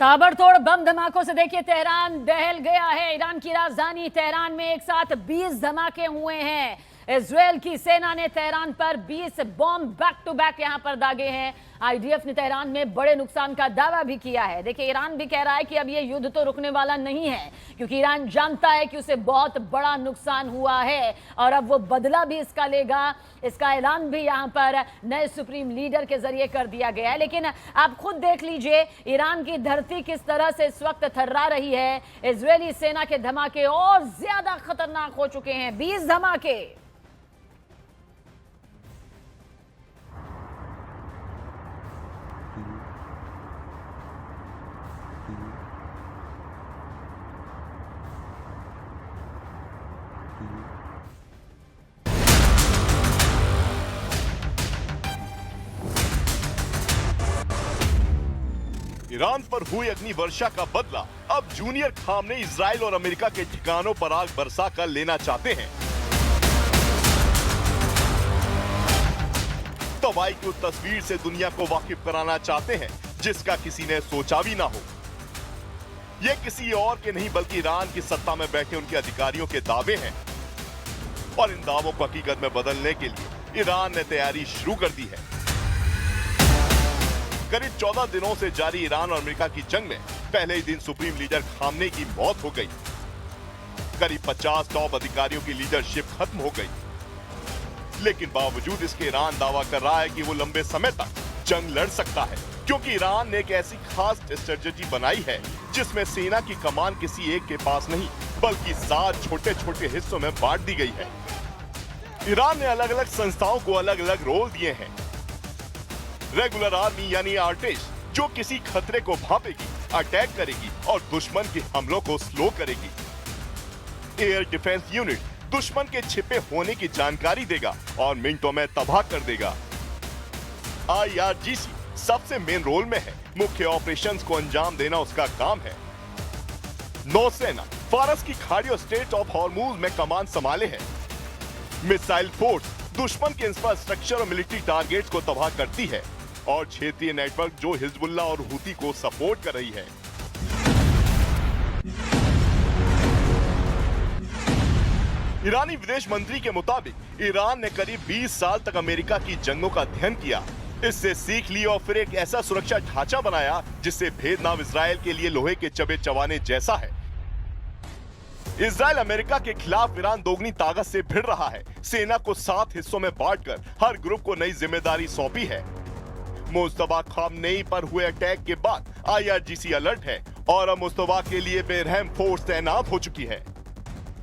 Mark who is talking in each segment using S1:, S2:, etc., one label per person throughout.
S1: ताबड़तोड़ बम धमाकों से देखिए तेहरान दहल गया है। ईरान की राजधानी तेहरान में एक साथ 20 धमाके हुए हैं। इजरायल की सेना ने तेहरान पर 20 बॉम्ब बैक टू बैक यहां पर दागे हैं। आईडीएफ ने तेहरान में बड़े नुकसान का दावा भी किया है। देखिए ईरान भी कह रहा है कि अब ये युद्ध तो रुकने वाला नहीं है, क्योंकि ईरान जानता है कि उसे बहुत बड़ा नुकसान हुआ है और अब वो बदला भी इसका लेगा। इसका ऐलान भी यहां पर नए सुप्रीम लीडर के जरिए कर दिया गया है। लेकिन आप खुद देख लीजिए ईरान की धरती किस तरह से इस वक्त थर्रा रही है। इजरायली सेना के धमाके और ज्यादा खतरनाक हो चुके हैं। 20 धमाके।
S2: ईरान पर हुई अग्नि वर्षा का बदला अब जूनियर खामने इजराइल और अमेरिका के ठिकानों पर आग बरसा कर लेना चाहते हैं। तबाही की उस तस्वीर से दुनिया को वाकिफ कराना चाहते हैं जिसका किसी ने सोचा भी ना हो। ये किसी और के नहीं बल्कि ईरान की सत्ता में बैठे उनके अधिकारियों के दावे हैं और इन दावों को हकीकत में बदलने के लिए ईरान ने तैयारी शुरू कर दी है। करीब 14 दिनों से जारी ईरान और अमेरिका की जंग में पहले ही दिन सुप्रीम लीडर खामने की मौत हो गई। करीब 50 टॉप अधिकारियों की लीडरशिप खत्म हो गई। लेकिन बावजूद इसके ईरान दावा कर रहा है कि वो लंबे समय तक जंग लड़ सकता है, क्योंकि ईरान ने एक ऐसी खास स्ट्रेटजी बनाई है जिसमें सेना की कमान किसी एक के पास नहीं बल्कि 7 छोटे छोटे हिस्सों में बांट दी गई है। ईरान ने अलग अलग संस्थाओं को अलग अलग रोल दिए हैं। रेगुलर आर्मी यानी आर्टिश जो किसी खतरे को भांपेगी, अटैक करेगी और दुश्मन के हमलों को स्लो करेगी। एयर डिफेंस यूनिट दुश्मन के छिपे होने की जानकारी देगा और मिनटों में तबाह कर देगा। IRGC सबसे मेन रोल में है, मुख्य ऑपरेशंस को अंजाम देना उसका काम है। नौसेना फारस की खाड़ी और स्ट्रेट ऑफ हॉर्मुज में कमान संभाले है। मिसाइल फोर्स दुश्मन के इंफ्रास्ट्रक्चर और मिलिट्री टारगेट्स को तबाह करती है और क्षेत्रीय नेटवर्क जो हिजबुल्लाह और हुती को सपोर्ट कर रही है। ईरानी विदेश मंत्री के मुताबिक ईरान ने करीब 20 साल तक अमेरिका की जंगों का अध्ययन किया, इससे सीख ली और फिर एक ऐसा सुरक्षा ढांचा बनाया जिससे भेदनाम इजराइल के लिए लोहे के चबे चबाने जैसा है। इजराइल अमेरिका के खिलाफ ईरान दोगुनी ताकत से भिड़ रहा है। सेना को 7 हिस्सों में बांटकर हर ग्रुप को नई जिम्मेदारी सौंपी है। मुस्तफा खामनेई पर हुए अटैक के बाद IRGC अलर्ट है और अब मुस्तफा के लिए बेरहम फोर्स तैनात हो चुकी है।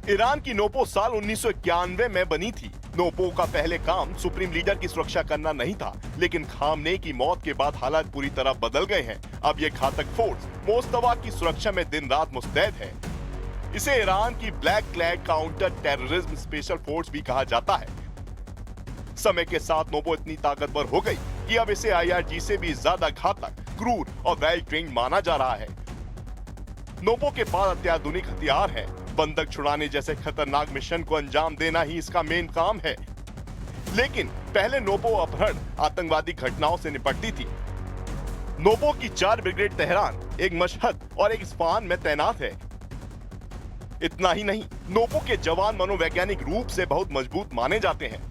S2: ईरान की नोपो साल 1991 में बनी थी। नोपो का पहले काम सुप्रीम लीडर की सुरक्षा करना नहीं था, लेकिन खामनेई की मौत के बाद हालात पूरी तरह बदल गए हैं। अब ये घातक फोर्स मुस्तफा की सुरक्षा में दिन रात मुस्तैद है। इसे ईरान की black clad counter terrorism special force भी कहा जाता है। समय के साथ नोपो इतनी ताकतवर हो गई कि अब इसे IRGC से भी ज्यादा घातक, क्रूर और वेल ट्रेन्ड माना जा रहा है। नोपो के पास अत्याधुनिक हथियार है। बंदक छुड़ाने जैसे खतरनाक मिशन को अंजाम देना ही इसका मेन काम है। लेकिन पहले नोपो अपहरण आतंकवादी घटनाओं से निपटती थी। नोपो की 4 ब्रिगेड तेहरान, एक मशहद और एक इस्फहान में तैनात है। इतना ही नहीं, नोपो के जवान मनोवैज्ञानिक रूप से बहुत मजबूत माने जाते हैं।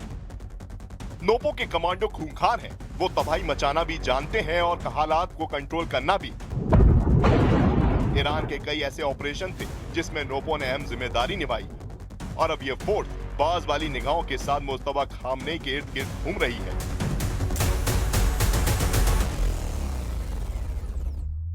S2: नोपो के कमांडो खूंखार हैं, वो तबाही मचाना भी जानते हैं और हालात को कंट्रोल करना भी। ईरान के कई ऐसे ऑपरेशन थे जिसमें नोपो ने अहम जिम्मेदारी निभाई और अब ये फोर्स बाज वाली निगाहों के साथ मुस्तफा खामनेई के इर्द गिर्द घूम रही है।